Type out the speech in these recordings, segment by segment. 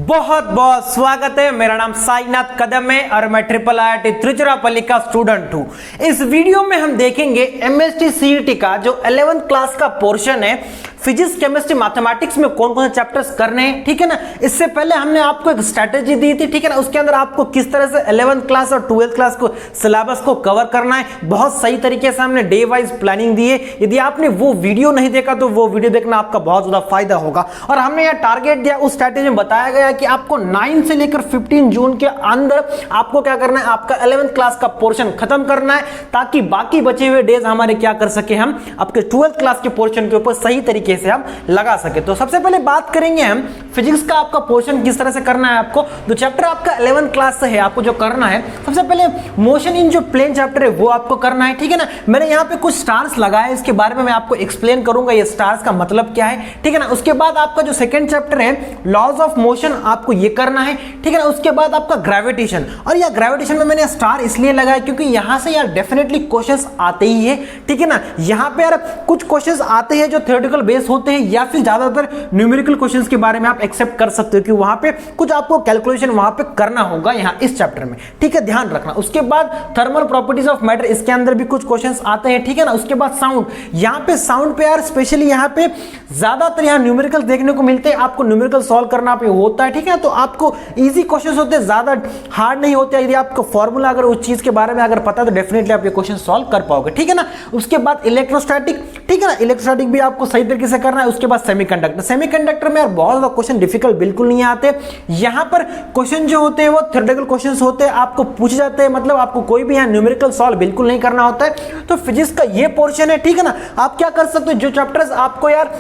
बहुत बहुत स्वागत है। मेरा नाम साईनाथ कदम है और मैं IIIT तिरुचिरापल्ली का स्टूडेंट हूं। इस वीडियो में हम देखेंगे MST CET का जो 11th क्लास का पोर्शन है, फिजिक्स केमिस्ट्री मैथमेटिक्स में कौन कौन से चैप्टर्स करने हैं, ठीक है ना। इससे पहले हमने आपको एक स्ट्रेटेजी दी थी, ठीक है ना। उसके अंदर आपको किस तरह से 11th क्लास और 12th क्लास को सिलेबस को कवर करना है, बहुत सही तरीके से हमने डे वाइज प्लानिंग दी है। यदि आपने वो वीडियो नहीं देखा तो वो वीडियो देखना आपका बहुत ज्यादा फायदा होगा। और हमने यहाँ टारगेट दिया, उस स्ट्रेटेजी में बताया गया कि आपको 9 से लेकर 15 जून के अंदर आपको क्या करना है, आपका 11th क्लास का पोर्शन खत्म करना है, ताकि बाकी बचे हुए डेज हमारे क्या कर सके, हम आपके 12th क्लास के पोर्शन के ऊपर सही तरीके से हम लगा सके। तो सबसे पहले बात करेंगे हम फिजिक्स का आपका पोर्शन किस तरह से करना है। आपको जो चैप्टर आपका 11th क्लास से है, आपको जो करना है, सबसे पहले मोशन इन जो प्लेन चैप्टर है वो आपको करना है, ठीक है ना। मैंने यहाँ पे कुछ स्टार्स लगाए, इसके बारे में मैं आपको एक्सप्लेन करूंगा ये स्टार्स का मतलब क्या है, ठीक है ना। उसके बाद आपका जो सेकंड चैप्टर है लॉज ऑफ मोशन, आपको ये करना है, ठीक है ना। उसके बाद आपका ग्रेविटेशन, और यह ग्रेविटेशन में मैंने स्टार इसलिए लगाया क्योंकि यहां से यार डेफिनेटली क्वेश्चंस आते ही है, ठीक है ना। यहां पे यार कुछ क्वेश्चंस आते हैं जो थ्योरेटिकल बेस होते हैं, या फिर ज्यादातर न्यूमेरिकल क्वेश्चंस के बारे में आप एक्सेप्ट कर सकते हो कि वहां पे कुछ आपको कैलकुलेशन वहां पे करना होगा यहां इस चैप्टर में, ठीक है, ध्यान रखना। उसके बाद थर्मल प्रॉपर्टीज ऑफ मैटर, इसके अंदर भी कुछ क्वेश्चंस आते हैं, ठीक है ना। उसके बाद साउंड, यहां पे साउंड पे यार स्पेशली यहां पे ज्यादातर यहां न्यूमेरिकल देखने को मिलते हैं, आपको न्यूमेरिकल सॉल्व करना पे होता है, ठीक है। तो आपको इजी क्वेश्चंस होते हैं, ज्यादा हार्ड नहीं होते। यदि आपको फॉर्मूला अगर उस चीज के बारे में अगर पता है तो डेफिनेटली आप ये क्वेश्चन सॉल्व कर पाओगे, ठीक है ना। उसके बाद इलेक्ट्रोस्टैटिक, ठीक है ना, इलेक्ट्रोस्टैटिक भी आपको सही तरीके से करना है। उसके बाद सेमीकंडक्टर, सेमीकंडक्टर में यार बहुत ज्यादा क्वेश्चन डिफिकल्ट बिल्कुल नहीं आते। यहां पर क्वेश्चन जो होते हैं वो थ्योरेटिकल क्वेश्चंस होते हैं, आपको पूछे जाते हैं, मतलब आपको कोई भी यहां न्यूमेरिकल सॉल्व बिल्कुल नहीं करना होता है। तो फिजिक्स का ये पोर्शन है, ठीक है ना। आप क्या कर सकते हो, जो चैप्टर्स आपको यार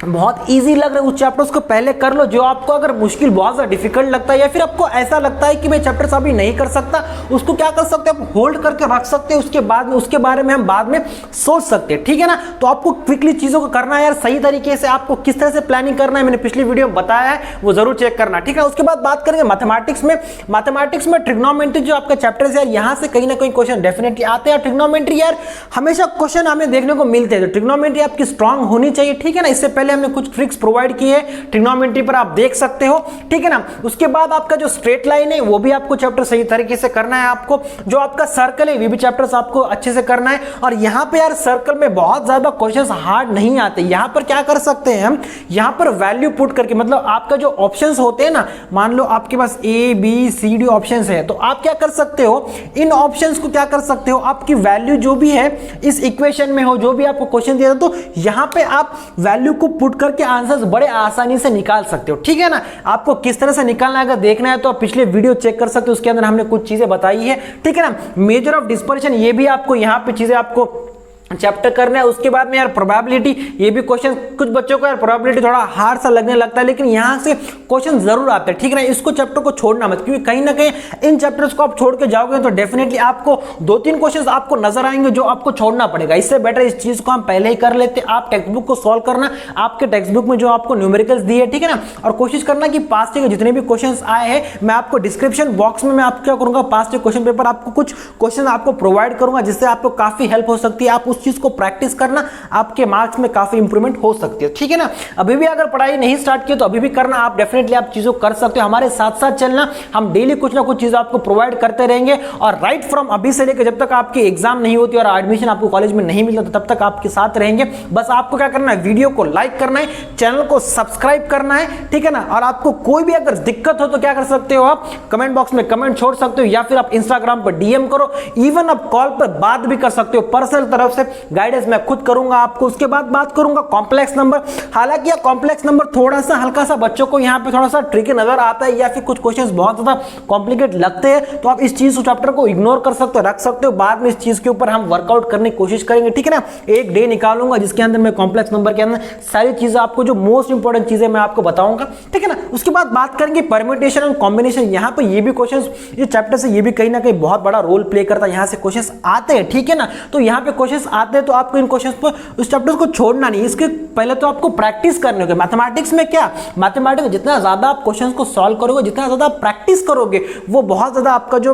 बहुत इजी लग रहे हैं उस चैप्टर्स को पहले कर लो। जो आपको अगर मुश्किल बहुत ज्यादा डिफिकल्ट लगता है, या फिर आपको ऐसा लगता है कि मैं चैप्टर्स अभी नहीं कर सकता, उसको क्या कर सकते हैं, आप होल्ड करके रख सकते हैं, उसके बाद में उसके बारे में हम बाद में सोच सकते हैं, ठीक है ना। तो आपको क्विकली चीजों को करना है यार सही तरीके से, आपको किस तरह से प्लानिंग करना है मैंने पिछली वीडियो में बताया है, वो जरूर चेक करना, ठीक है। उसके बाद बात करेंगे मैथमेटिक्स में। मैथमेटिक्स में ट्रिग्नोमेट्री जो आपका चैप्टर्स है, यहां से कहीं ना कहीं क्वेश्चन डेफिनेटली आते हैं। ट्रिग्नोमेट्री यार हमेशा क्वेश्चन हमें देखने को मिलते हैं, तो ट्रिग्नोमेट्री आपकी स्ट्रांग होनी चाहिए, ठीक है ना। इससे पहले हमने कुछ ट्रिक्स प्रोवाइड की है ट्रिग्नोमेट्री पर, आप देख सकते हो, ठीक है ना। उसके बाद आपका जो स्ट्रेट लाइन है वो भी आपको चैप्टर सही तरीके से करना है। आपको जो आपका सर्कल है वो भी चैप्टर्स आपको अच्छे से करना है। और यहां पे यार सर्कल में बहुत ज्यादा क्वेश्चंस हार्ड नहीं आते। यहां पर क्या कर सकते हैं हम, यहां पर वैल्यू पुट करके, मतलब आपका जो ऑप्शंस होते हैं ना, मान लो आपके पास ABCD ऑप्शंस है, तो आप क्या कर सकते हो, इन ऑप्शंस को क्या कर सकते हो, आपकी वैल्यू जो भी है इस इक्वेशन में हो, जो भी आपको क्वेश्चन दिया था, तो यहां पे आप वैल्यू को पुट करके आंसर बड़े आसानी से निकाल सकते हो, ठीक है ना। आपको किस तरह से निकालना है अगर देखना है तो आप पिछले वीडियो चेक कर सकते हो, उसके अंदर हमने कुछ चीजें बताई है, ठीक है ना। मेजर ऑफ डिस्पर्शन, ये भी आपको यहां पे चीजें आपको चैप्टर करना है। उसके बाद में यार प्रोबेबिलिटी, ये भी क्वेश्चन कुछ बच्चों को यार प्रोबेबिलिटी थोड़ा हार्ड सा लगने लगता है, लेकिन यहां से क्वेश्चन जरूर आते हैं, ठीक है ना। इसको चैप्टर को छोड़ना मत, क्योंकि कहीं ना कहीं इन चैप्टर्स को आप छोड़ के जाओगे तो डेफिनेटली आपको 2-3 क्वेश्चंस आपको नजर आएंगे जो आपको छोड़ना पड़ेगा। इससे बेटर इस चीज को हम पहले ही कर लेते। आप टेक्स्ट बुक को सॉल्व करना, आपके टेक्स्ट बुक में जो आपको न्यूमेरिकल्स दिए, ठीक है ना, और कोशिश करना कि पास्ट के जितने भी क्वेश्चन आए हैं, मैं आपको डिस्क्रिप्शन बॉक्स में मैं आपको क्या करूंगा, पास्ट के क्वेश्चन पेपर आपको कुछ क्वेश्चन आपको प्रोवाइड करूंगा, जिससे आपको काफी हेल्प हो सकती है। आप उस चीज को प्रैक्टिस करना, आपके मार्क्स में काफी इंप्रूवमेंट हो सकती है, ठीक है ना। अभी भी अगर पढ़ाई नहीं स्टार्ट की तो अभी भी करना, आप डेफिनेटली आप चीजों कर सकते हो। हमारे साथ साथ चलना, हम डेली कुछ ना कुछ चीज आपको प्रोवाइड करते रहेंगे। और राइट फ्रॉम अभी से लेकर जब तक आपकी एग्जाम नहीं होती और एडमिशन आपको कॉलेज में नहीं मिलता, तो तब तक आपके साथ रहेंगे। बस आपको क्या करना है, वीडियो को लाइक करना है, चैनल को सब्सक्राइब करना है, ठीक है ना। और आपको कोई भी अगर दिक्कत हो तो क्या कर सकते हो, आप कमेंट बॉक्स में कमेंट छोड़ सकते हो, या फिर आप इंस्टाग्राम पर DM करो, इवन आप कॉल पर बात भी कर सकते हो। पर्सनल तरफ से गाइडेंस मैं खुद करूंगा आपको। उसके बाद बात करूंगा कॉम्प्लेक्स नंबर। हालांकि यह कॉम्प्लेक्स नंबर थोड़ा सा हल्का सा बच्चों को यहां पे थोड़ा सा ट्रिकी नजर आता है, या फिर कुछ क्वेश्चंस बहुत ज्यादा कॉम्प्लिकेट लगते हैं, तो आप इस चीज को चैप्टर को इग्नोर कर सकते हो, रख सकते हो। बाद में इस चीज के ऊपर हम वर्कआउट करने की कोशिश करेंगे, ठीक है ना। एक डे निकालूंगा जिसके अंदर मैं कॉम्प्लेक्स नंबर के अंदर सारी चीजें आपको, जो मोस्ट इंपोर्टेंट चीजें मैं आपको बताऊंगा, ठीक है ना। उसके बाद बात करेंगे परम्यूटेशन और कॉम्बिनेशन। यहां पर ये भी क्वेश्चंस, ये चैप्टर से ये भी कहीं ना कहीं बहुत बड़ा रोल प्ले करता है। यहां से क्वेश्चंस आते हैं, ठीक है ना। तो यहां पे क्वेश्चंस आते हैं, तो आपको इन क्वेश्चंस पर उस चैप्टर को छोड़ना नहीं, इसके पहले तो आपको प्रैक्टिस करने होगी। मैथमेटिक्स में क्या, मैथमेटिक्स जितना ज्यादा आप क्वेश्चंस को सॉल्व करोगे, जितना ज्यादा प्रैक्टिस करोगे, वो बहुत ज्यादा आपका जो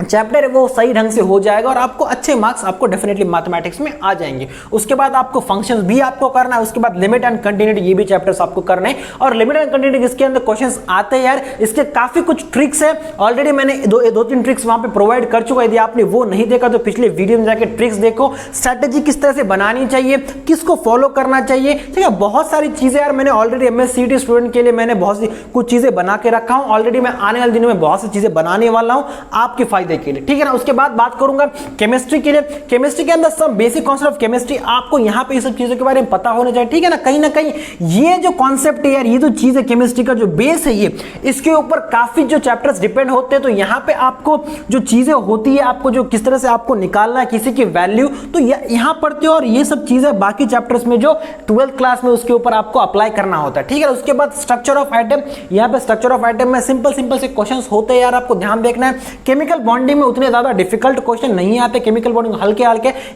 चैप्टर है वो सही ढंग से हो जाएगा और आपको अच्छे मार्क्स आपको डेफिनेटली मैथमेटिक्स में आ जाएंगे। उसके बाद आपको फंक्शंस भी आपको करना है, उसके बाद लिमिट एंड कंटिन्यूटी ये भी चैप्टर्स आपको करने हैं। और लिमिट एंड कंटिन्यूटी इसके अंदर क्वेश्चंस आते हैं यार, इसके काफी कुछ ट्रिक्स है, ऑलरेडी मैंने दो तीन ट्रिक्स वहां पे प्रोवाइड कर चुका है। यदि आपने वो नहीं देखा तो पिछले वीडियो में जाकर ट्रिक्स देखो, स्ट्रेटेजी किस तरह से बनानी चाहिए, किसको फॉलो करना चाहिए, ठीक है। बहुत सारी चीजें यार मैंने ऑलरेडी एमएससीईटी स्टूडेंट के लिए मैंने बहुत सी कुछ चीजें बना के रखा हूं, ऑलरेडी मैं आने वाले दिनों में बहुत सी चीजें बनाने वाला हूं आपके फायदे के लिए, ठीक है ना। उसके बाद बात करूंगा केमिस्ट्री के लिए। केमिस्ट्री के अंदर सब बेसिक कॉन्सेप्ट ऑफ केमिस्ट्री आपको यहां पे ये सब चीजों के बारे में पता होना चाहिए, ठीक है ना। कहीं ना कहीं ये जो कॉन्सेप्ट है यार, ये जो चीज है केमिस्ट्री का जो बेस है ये, इसके ऊपर काफी जो चैप्टर्स डिपेंड होते हैं। तो यहां पे आपको जो चीजें होती है, आपको जो किस तरह से आपको निकालना है किसी की वैल्यू, तो यहां पढ़ते हो और ये सब चीजें बाकी चैप्टर्स में जो 12th क्लास में उसके ऊपर आपको अप्लाई करना होता है, ठीक है। उसके बाद स्ट्रक्चर ऑफ एटम, यहां पे स्ट्रक्चर ऑफ एटम में सिंपल से क्वेश्चंस होते हैं यार, आपको ध्यान देखना है। केमिकल बॉन्डिंग में उतने ज्यादा डिफिकल्ट क्वेश्चन नहीं आते, केमिकल बॉन्डिंग हल्के,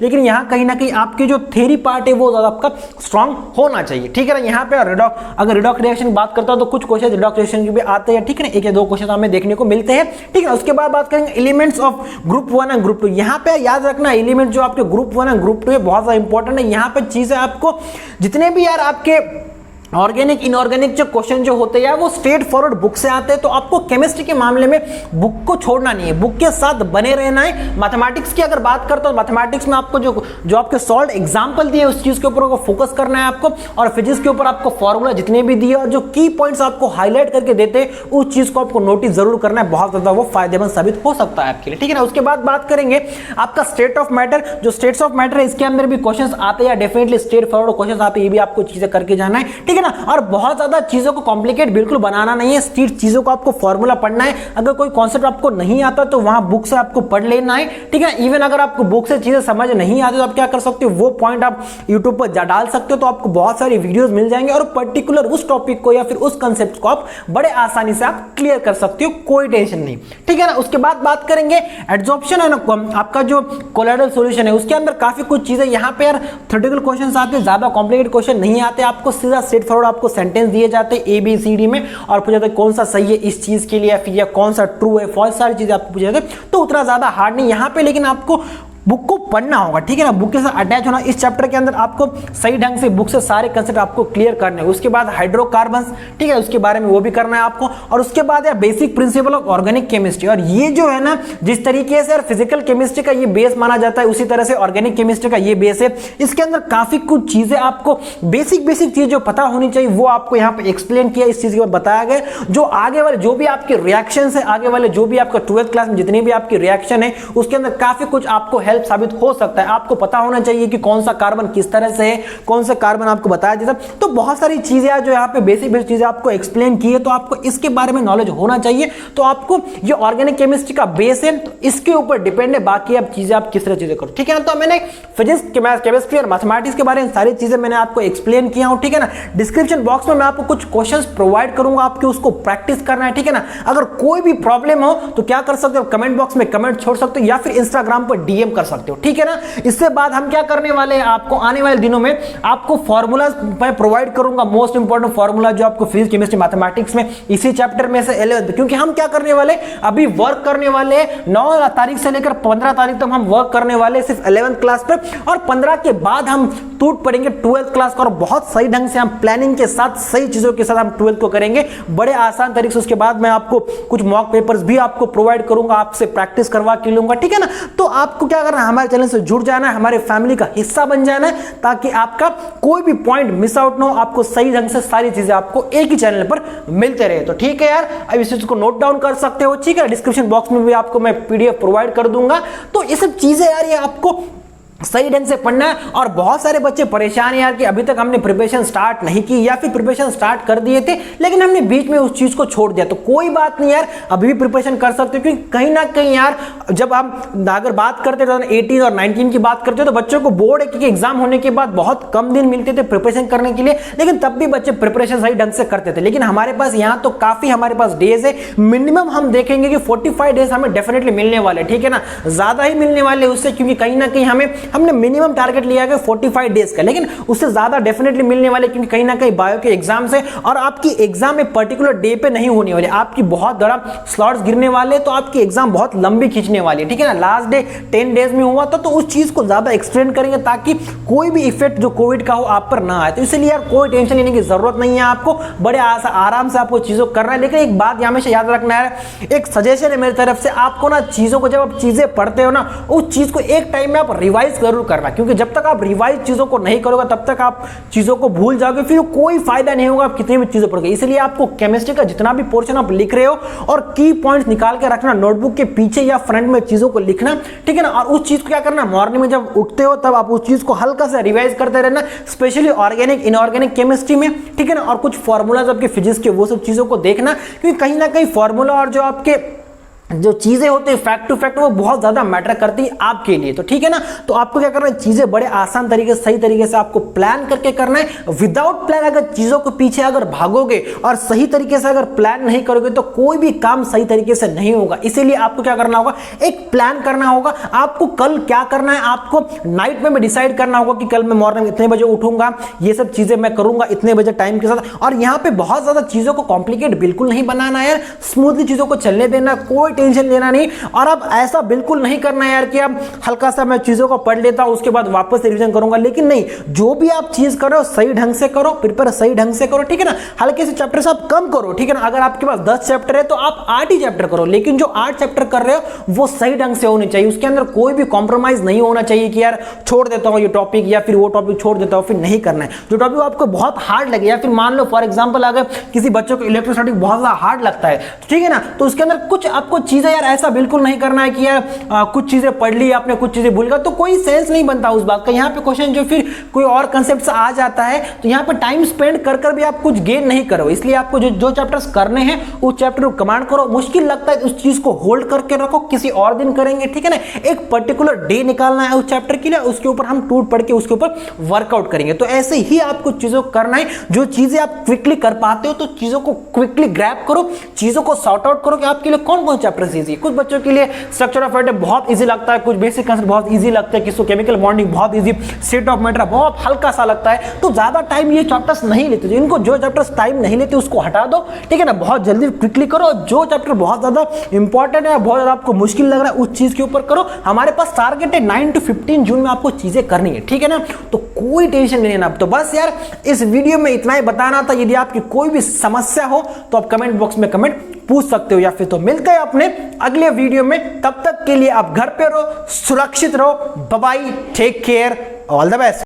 लेकिन यहां कहीं ना कहीं आपकी जो थ्योरी पार्ट है वो ज्यादा आपका स्ट्रांग होना चाहिए, ठीक है ना। यहां पे अगर रिडॉक्स रिएक्शन की बात करता हूं तो कुछ क्वेश्चन रिडॉक्स रिएक्शन के भी आते हैं, ठीक है ना। एक या दो क्वेश्चन हमें देखने को मिलते हैं, ठीक है। उसके बाद बात करेंगे elements of group 1 and group 2। यहां पे याद रखना एलिमेंट जो आपके ग्रुप 1 एंड ग्रुप 2 है बहुत ज्यादा इंपॉर्टेंट है। यहां पे चीजें आपको जितने भी यार आपके ऑर्गेनिक इनऑर्गेनिक जो क्वेश्चन जो होते हैं वो स्ट्रेट फॉरवर्ड बुक से आते हैं, तो आपको केमिस्ट्री के मामले में बुक को छोड़ना नहीं है, बुक के साथ बने रहना है। मैथमेटिक्स की अगर बात करता हूं, मैथमेटिक्स में आपको जो आपके सॉल्व एग्जांपल दिए उस चीज के ऊपर फोकस करना है आपको, और फिजिक्स के ऊपर आपको फॉर्मूला जितने भी दिए और जो की पॉइंट्स आपको हाईलाइट करके देते उस चीज को आपको नोटिस जरूर करना है, बहुत ज्यादा वो फायदेमंद साबित हो सकता है आपके लिए, ठीक है ना। उसके बाद बात करेंगे आपका स्टेट ऑफ मैटर, जो स्टेट्स ऑफ मैटर है इसके अंदर भी क्वेश्चन आते हैं, डेफिनेटली स्ट्रेट फॉरवर्ड क्वेश्चन आते हैं, ये भी आपको चीजें करके जाना है, ठीक है ना। और बहुत ज्यादा चीजों को कॉम्प्लिकेट बिल्कुल बनाना नहीं है, स्ट्रेट चीजों को आपको फॉर्मूला पढ़ना है। अगर कोई कॉन्सेप्ट आपको नहीं आता तो वहां बुक से आपको पढ़ लेना है, ठीक है। इवन अगर आपको बुक से चीजें समझ नहीं आती तो आप क्या कर सकते हो, वो पॉइंट आप यूट्यूब पर डाल सकते हो, तो आपको बहुत सारी वीडियोस मिल जाएंगे और पर्टिकुलर उस टॉपिक को या फिर उस कंसेप्ट को आप बड़े आसानी से आप क्लियर कर सकते हो, कोई टेंशन नहीं, ठीक है ना। उसके बाद बात करेंगे एड्जॉर्प्शन एंड आपका जो कोलाइडल सॉल्यूशन है, उसके अंदर काफी कुछ चीजें यहाँ पे यार थ्योरेटिकल क्वेश्चंस आते हैं, ज्यादा कॉम्प्लिकेटेड क्वेश्चन नहीं आते, आपको सीधा स्ट्रेट फॉरवर्ड आपको सेंटेंस दिए जाते हैं ABCD में और पूछा जाता है कौन सा सही है इस चीज के लिए, फिर या कौन सा ट्रू है फॉल्स, सारी चीजें आपको पूछे जाते हैं। तो उतना ज्यादा हार्ड नहीं यहाँ पे, लेकिन आपको बुक को पढ़ना होगा, ठीक है ना, बुक के साथ अटैच होना। इस चैप्टर के अंदर आपको सही ढंग से बुक से सारे कंसेप्ट आपको क्लियर करने हैं। उसके बाद हाइड्रोकार्बन्स, ठीक है, उसके बारे में वो भी करना है आपको। और उसके बाद यार basic principle of organic chemistry, और ये जो है ना जिस तरीके से यार फिजिकल केमिस्ट्री का ये बेस माना जाता है उसी तरह से ऑर्गेनिक केमिस्ट्री का ये बेस है। इसके अंदर काफी कुछ चीजें आपको बेसिक चीज जो पता होनी चाहिए वो आपको यहाँ पे एक्सप्लेन किया, इस चीज के बाद बताया गया। जो आगे वाले जो भी आपके रिएक्शन है, आगे वाले जो भी आपका 12th क्लास में जितने भी आपकी रिएक्शन है उसके अंदर काफी कुछ आपको हेल्प साबित हो सकता है। आपको पता होना चाहिए कि कौन सा कार्बन किस तरह से है, कौन सा कार्बन आपको बताया जाता है। तो बहुत सारी चीजें जो यहाँ पे बेसिक चीजें आपको एक्सप्लेन की है, तो आपको इसके बारे में नॉलेज होना चाहिए। तो आपको ये ऑर्गेनिक केमिस्ट्री का बेस है, तो इसके ऊपर डिपेंड है बाकी आप चीजें आप किस तरह चीजें करो, ठीक है ना। तो मैंने फिजिक्स केमिस्ट्री और मैथमेटिक्स के बारे में सारी चीजें मैंने आपको एक्सप्लेन किया हूं, ठीक है ना। डिस्क्रिप्शन बॉक्स में मैं आपको कुछ क्वेश्चंस प्रोवाइड करूंगा, आपको उसको प्रैक्टिस करना है, ठीक है ना। अगर कोई भी प्रॉब्लम हो तो क्या कर सकते हो, कमेंट बॉक्स में कमेंट छोड़ सकते हो या फिर इंस्टाग्राम पर DM कर सकते हो, ठीक है ना। इससे बाद हम क्या करने वाले हैं, आपको आने वाले दिनों में आपको फॉर्मूला मैं प्रोवाइड करूंगा, मोस्ट इंपॉर्टेंट फॉर्मूला जो आपको फिजिक्स केमिस्ट्री मैथमेटिक्स में इसी चैप्टर में से 11th, क्योंकि हम क्या करने वाले अभी वर्क करने वाले 9 तारीख से लेकर 15 तारीख तक हम वर्क करने वाले सिर्फ 11th क्लास पर, और 15 के बाद हम टूट पड़ेंगे 12th क्लास का, और बहुत सही ढंग से हम प्लानिंग के साथ सही चीजों के साथ हम 12th को करेंगे बड़े आसान तरीके से। उसके बाद मैं आपको कुछ मॉक पेपर्स भी आपको प्रोवाइड करूंगा, आपसे प्रैक्टिस करवा के लूंगा, ठीक है ना। तो आपको क्या करना है, हमारे चैनल से जुड़ जाना है, हमारे फैमिली का हिस्सा बन जाना है, ताकि आपका कोई भी पॉइंट मिस आउट ना हो, आपको सही ढंग से सारी चीजें आपको एक ही चैनल पर मिलते रहे। तो ठीक है यार, अब इस चीज को नोट डाउन कर सकते हो, ठीक है। डिस्क्रिप्शन बॉक्स में भी आपको मैं PDF प्रोवाइड कर दूंगा। तो ये सब चीजें यार ये आपको सही ढंग से पढ़ना है। और बहुत सारे बच्चे परेशान है यार कि अभी तक हमने प्रिपरेशन स्टार्ट नहीं की या फिर प्रिपरेशन स्टार्ट कर दिए थे लेकिन हमने बीच में उस चीज को छोड़ दिया। तो कोई बात नहीं यार, अभी भी प्रिपरेशन कर सकते हो, क्योंकि कहीं ना कहीं यार जब हम अगर बात करते 2018 और 19 की बात करते हो तो बच्चों को बोर्ड के एग्जाम होने के बाद बहुत कम दिन मिलते थे प्रिपरेशन करने के लिए, लेकिन तब भी बच्चे प्रिपरेशन सही ढंग से करते थे। लेकिन हमारे पास यहाँ तो काफी हमारे पास डेज है, मिनिमम हम देखेंगे कि 45 डेज हमें डेफिनेटली मिलने वाले, ठीक है ना, ज्यादा ही मिलने वाले उससे, क्योंकि कहीं ना कहीं हमें हमने मिनिमम टारगेट लिया है 45 डेज का, लेकिन उससे ज्यादा डेफिनेटली मिलने वाले, क्योंकि कहीं ना कहीं बायो के एग्जाम्स है और आपकी एग्जाम में पर्टिकुलर डे पे नहीं होने वाली, आपकी बहुत बड़ा स्लॉट्स गिरने वाले, तो आपकी एग्जाम बहुत लंबी खींचने वाली है, ठीक है ना। लास्ट डे 10 डेज में हुआ था तो उस चीज को ज्यादा एक्सटेंड करेंगे ताकि कोई भी इफेक्ट जो कोविड का हो आप पर ना आए। तो इसलिए यार कोई टेंशन लेने की जरूरत नहीं है, आपको बड़े आराम से आपको चीजों को करना है। लेकिन एक बात हमेशा याद रखना है, एक सजेशन है मेरी तरफ से, आपको ना चीजों को जब आप चीजें पढ़ते हो ना, उस चीज को एक टाइम में आप रिवाइज जरूर करना, क्योंकि जब तक आप रिवाइज चीजों को नहीं करोगे तब तक आप चीजों को भूल जाओगे, फिर कोई फायदा नहीं होगा आप कितनी भी चीजें पढ़ोगे। इसलिए आपको केमिस्ट्री का जितना भी पोर्शन आप लिख रहे हो और की पॉइंट्स निकाल के रखना, नोटबुक के पीछे या फ्रंट में चीजों को लिखना, ठीक है ना। और उस चीज को क्या करना, मॉर्निंग में जब उठते हो तब आप उस चीज को हल्का सा रिवाइज करते रहना, स्पेशली ऑर्गेनिक इनऑर्गेनिक केमिस्ट्री में, ठीक है ना। और कुछ फॉर्मूलाज आपके फिजिक्स के वो सब चीजों को देखना, क्योंकि कहीं ना कहीं फॉर्मूला और जो आपके जो चीजें होती है फैक्ट टू फैक्ट वो बहुत ज्यादा मैटर करती है आपके लिए, तो ठीक है ना। तो आपको क्या करना है, चीजें बड़े आसान तरीके से सही तरीके से आपको प्लान करके करना है। विदाउट प्लान अगर चीजों के पीछे अगर भागोगे और सही तरीके से अगर प्लान नहीं करोगे तो कोई भी काम सही तरीके से नहीं होगा। इसीलिए आपको क्या करना होगा, एक प्लान करना होगा, आपको कल क्या करना है, आपको नाइट में डिसाइड करना होगा कि कल मैं मॉर्निंग इतने बजे उठूंगा, ये सब चीजें मैं करूंगा इतने बजे टाइम के साथ। और यहाँ पे बहुत ज्यादा चीजों को कॉम्प्लिकेट बिल्कुल नहीं बनाना है, स्मूथली चीजों को चलने देना, कोई टेंशन लेना नहीं। और अब ऐसा बिल्कुल नहीं करना है यार कि अब हल्का सा मैं चीजों को पढ़ लेता हूं उसके बाद वापस रिवीजन करूंगा, लेकिन नहीं, जो भी आप चीज कर रहे हो सही ढंग से करो, प्रिपेयर सही ढंग से करो, ठीक है ना। हल्के से चैप्टर आप कम करो, ठीक है ना। अगर आपके पास 10 चैप्टर है तो आप 8 ही चैप्टर करो, लेकिन जो 8 चैप्टर कर रहे हो वो सही ढंग से होने चाहिए, उसके अंदर कोई भी कॉम्प्रोमाइज नहीं होना चाहिए कि यार छोड़ देता हूं ये टॉपिक या फिर वो टॉपिक छोड़ देता हूं, फिर नहीं करना है। जो टॉपिक आपको बहुत हार्ड लगे, या फिर मान लो फॉर एग्जांपल अगर किसी बच्चों को इलेक्ट्रोस्टैटिक बहुत ज्यादा हार्ड लगता है, ठीक है ना, तो उसके अंदर कुछ आपको चीजें यार ऐसा बिल्कुल नहीं करना है कि यार कुछ चीजें पढ़ ली आपने कुछ चीजें भूल गए, तो कोई सेंस नहीं बनता उस बात का। यहाँ पे क्वेश्चन जो फिर कोई और कंसेप्ट आ जाता है तो यहाँ पे टाइम स्पेंड कर भी आप कुछ गेन नहीं करो। इसलिए आपको जो चैप्टर्स करने हैं उस चैप्टर को कमांड करो, मुश्किल लगता है उस चीज को होल्ड करके रखो, किसी और दिन करेंगे, ठीक है ना। एक पर्टिकुलर डे निकालना है उस चैप्टर के लिए, उसके ऊपर हम टूट पढ़ के उसके ऊपर वर्कआउट करेंगे। तो ऐसे ही आपको चीजों को करना है, जो चीजें आप क्विकली कर पाते हो तो चीजों को क्विकली ग्रैब करो, चीजों को सॉर्ट आउट करो कि आपके लिए कौन कौन चैप्टर इजी है। कुछ बच्चों के लिए स्ट्रक्चर ऑफ एटम बहुत इजी लगता है, कुछ बेसिक कंसेप्ट बहुत इजी लगता है, किसी को केमिकल बॉन्डिंग बहुत इजी, स्टेट ऑफ मैटर बहुत हल्का सा लगता है, तो ज्यादा टाइम ये चैप्टर्स नहीं लेते। इनको जो चैप्टर्स टाइम नहीं लेते उसको हटा दो, ठीक है ना, बहुत जल्दी क्विकली करो। जो चैप्टर बहुत ज्यादा इंपॉर्टेंट है, बहुत ज्यादा आपको मुश्किल लग रहा है, उस चीज के ऊपर करो। हमारे पास टारगेट है 9 to 15 जून में आपको चीजें करनी है, ठीक है ना, तो कोई टेंशन नहीं लेना। तो बस यार इस वीडियो में इतना ही बताना था। यदि आपकी कोई भी समस्या हो तो आप कमेंट बॉक्स में कमेंट पूछ सकते हो, या फिर तो मिलते हैं अपने अगले वीडियो में। तब तक के लिए आप घर पे रहो, सुरक्षित रहो, bye bye, take care, all the best.